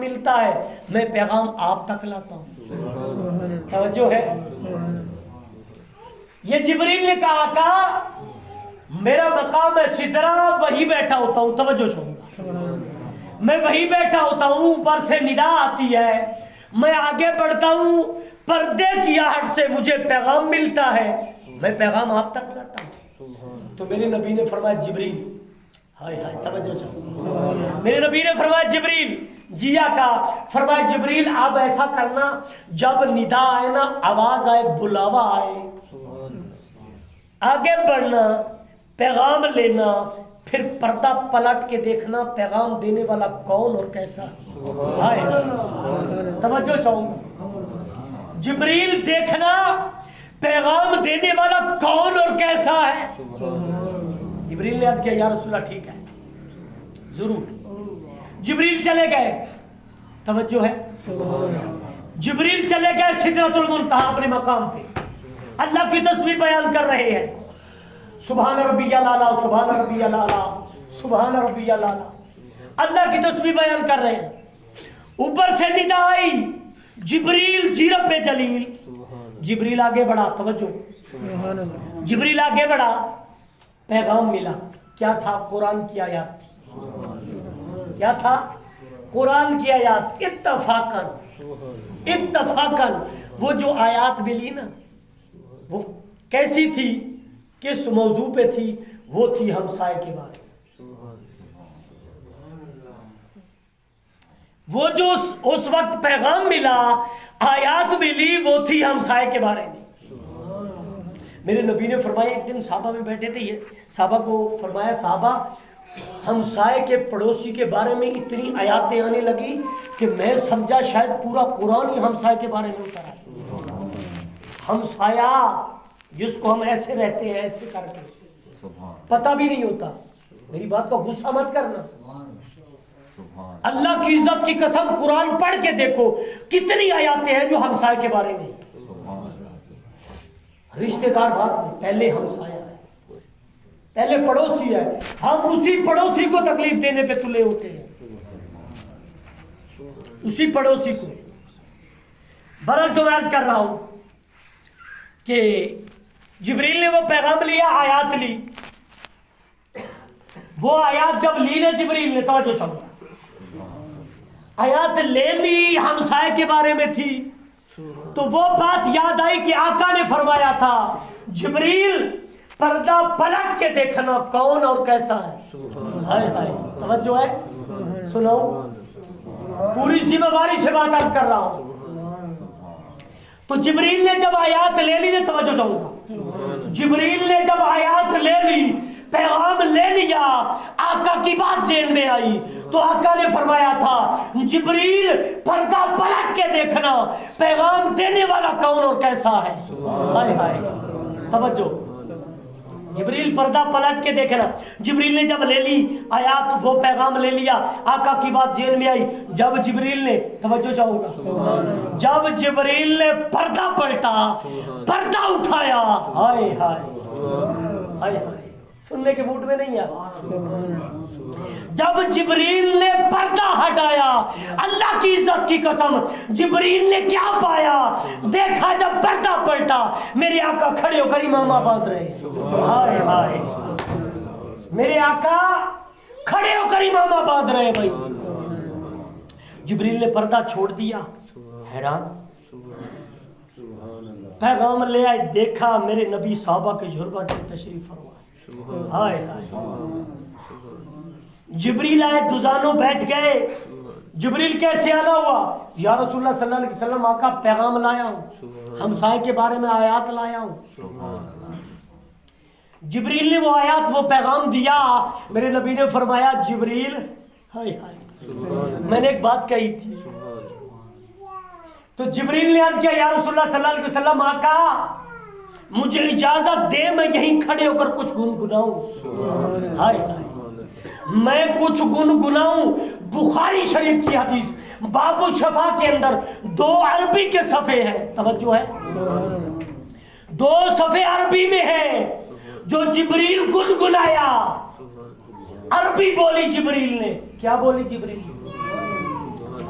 ملتا ہے میں پیغام آپ تک لاتا ہوں. توجہ ہے. یہ جبریل نے کہا آقا میرا مقام ہے سدرہ، وہی بیٹھا ہوتا ہوں. توجہ سنوں، میں وہی بیٹھا ہوتا ہوں، اوپر سے ندا آتی ہے، میں آگے بڑھتا ہوں، پردے کی آہٹ سے مجھے پیغام ملتا ہے، میں پیغام آپ تک لاتا ہوں. تو میرے نبی نے فرمایا جبریل، ہائے ہائے توجہ سنو، میرے نبی نے فرمایا جبریل جی آقا. فرمایا جبریل آپ ایسا کرنا، جب ندا آئے نا، آواز آئے، بلاوا آئے، آگے بڑھنا، پیغام لینا، پھر پردہ پلٹ کے دیکھنا پیغام دینے والا کون اور کیسا. توجہ چاہوں گا، جبریل دیکھنا پیغام دینے والا کون اور کیسا ہے. جبریل نے عرض کیا یا رسول اللہ ٹھیک ہے ضرور. جبریل چلے گئے. توجہ ہے، جبریل چلے گئے سدرۃ المنتہا اپنے مقام پہ، اللہ کی تسبیح بیان کر رہے ہیں. سبحان ربی الاعلیٰ، سبحان ربی الاعلیٰ، سبحان ربی الاعلیٰ، اللہ کی تسبیح بیان کر رہے ہیں. اوپر سے ندا آئی جبریل جی رب جلیل. جبریل آگے بڑھا. توجہ، جبریل آگے بڑھا، پیغام ملا. کیا تھا؟ قرآن کی آیات تھی. کیا تھا؟ قرآن کی آیات. اتفاقاً وہ جو آیات ملی نا وہ کیسی تھی، کس موضوع پہ تھی؟ وہ تھی ہمسائے کے بارے میں. وہ جو اس وقت پیغام ملا، آیات ملی، وہ تھی ہمسائے کے بارے میں. میرے نبی نے فرمایا ایک دن صحابہ میں بیٹھے تھے، یہ صحابہ کو فرمایا صحابہ ہمسائے کے پڑوسی کے بارے میں اتنی آیاتیں آنے لگی کہ میں سمجھا شاید پورا قرآن ہی ہمسائے کے بارے میں اترا ہے. ہمسایہ جس کو ہم ایسے رہتے ہیں، ایسے کر کے پتہ بھی نہیں ہوتا. میری بات کو غصہ مت کرنا. اللہ کی عزت کی قسم قرآن پڑھ کے دیکھو کتنی آیاتیں ہیں جو ہمسائے کے بارے میں. رشتہ دار بات میں پہلے ہمسایہ ہے، پہلے پڑوسی ہے. ہم اسی پڑوسی کو تکلیف دینے پہ تلے ہوتے ہیں، اسی پڑوسی کو. برحال جو میں عرض کر رہا ہوں کہ جبریل نے وہ پیغام لیا، آیات لی. وہ آیات جب لی نے جبریل نے، توجہ چاہو، آیات لے لی، ہمسائے کے بارے میں تھی. تو وہ بات یاد آئی کہ آقا نے فرمایا تھا جبریل پردہ پلٹ کے دیکھنا کون اور کیسا ہے. ہائے ہائے توجہ ہے، سنو پوری ذمہ داری سے بات عرض کر رہا ہوں. تو جبریل نے جب آیات لے لی نے، توجہ چاہوں گا، جبریل نے جب آیات لے لی، پیغام لے لیا، آقا کی بات ذہن میں آئی تو آقا نے فرمایا تھا جبریل پردہ پلٹ کے دیکھنا پیغام دینے والا کون اور کیسا ہے. ہائے ہائے توجہ، جبریل پردہ پلٹ کے دیکھنا. جبریل نے جب لے لی آیات، وہ پیغام لے لیا، آقا کی بات ذہن میں آئی. جب جبریل نے، توجہ چاہوں گا، جب جبریل نے پردہ پلٹا، پردہ اٹھایا، ہائے ہائے ہائے ہائے، سننے کے موڈ میں نہیں ہے. جب جبریل نے پردہ ہٹایا، اللہ کی عزت کی قسم جبریل نے کیا پایا؟ دیکھا جب پردہ پلٹا میرے آقا کھڑے ہو کر امامہ باندھ رہے. ہائے ہائے، میرے آقا کھڑے ہو کر امامہ باندھ رہے. بھائی جبریل نے پردہ چھوڑ دیا، حیران، پیغام لے آئے، دیکھا میرے نبی صحابہ کے جھربٹ میں تشریف فرما. ہائے جبریل آئے، دوزانوں بیٹھ گئے. جبریل کیسے آنا ہوا؟ یا رسول اللہ صلی اللہ علیہ وسلم آقا پیغام لایا ہوں، ہمسائے کے بارے میں آیات لایا ہوں. جبریل نے وہ آیات، وہ پیغام دیا. میرے نبی نے فرمایا جبریل، ہائے ہائے میں نے ایک بات کہی تھی. تو جبریل نے عرض کیا یا رسول اللہ صلی اللہ علیہ وسلم آقا مجھے اجازت دے میں یہیں کھڑے ہو کر کچھ گنگناؤں. ہائے ہائے میں کچھ گنگناؤں. بخاری شریف کی حدیث باب الشفا کے اندر 2 عربی کے صفحے ہیں. توجہ ہے، 2 صفحے عربی میں ہے جو جبریل گنگنایا. عربی بولی جبریل نے. کیا بولی جبریل؟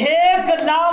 1,00,000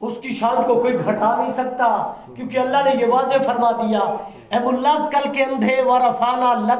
اس کی شان کو کوئی گھٹا نہیں سکتا، کیونکہ اللہ نے یہ واضح فرما دیا، اے ملا کل کے اندھے ورفعنا لک